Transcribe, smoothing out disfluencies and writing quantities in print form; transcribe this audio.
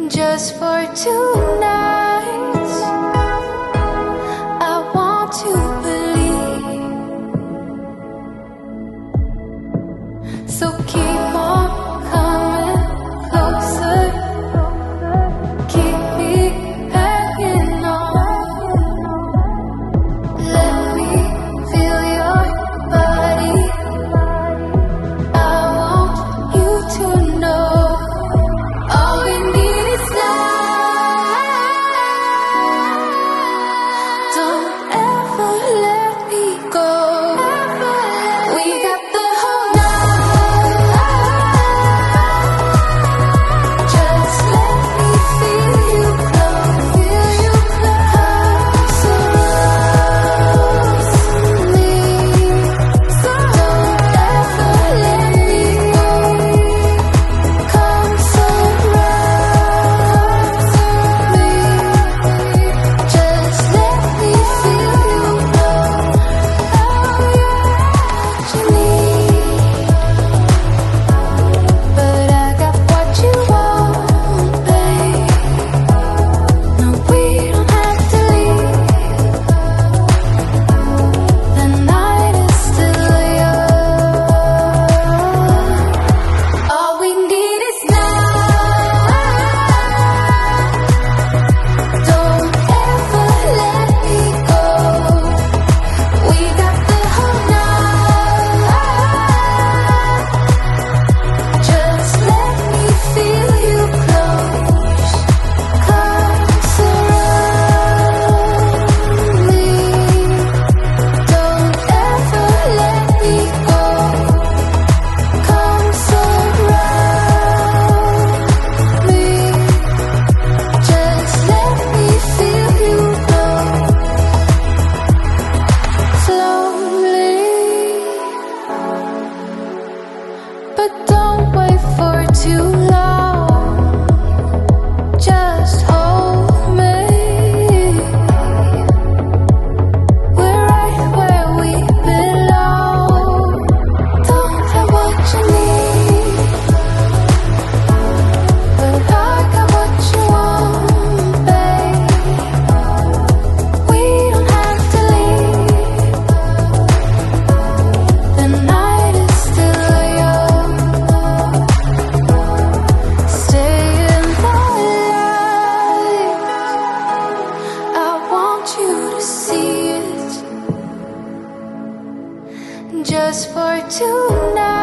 just for 2 nights. I want to believe, so keep on coming closer, keep me hanging on, let me feel your body. I want you to know all we need is love. Don't ever let me go. We got the whole night. Just let me feel you close, feel you close. So close to me. So don't ever let me go. Come so close to me. Just let me feel you know. Oh, you're what you need. But I got what you want, babe. No, we don't have to leave. The night is still young. All we need is love. Don't ever let me go. We got the whole night. Just let me feel you close. Come surround me. Don't ever let me go. Come surround me. Just let me feel you glow. Slowly, but don't wait for too long. Just hold me. We're right where we belong. Don't have what you need, but I got what you want, babe. We don't have to leave. The night is still young. Stay in the light. I want you to see it, just for tonight.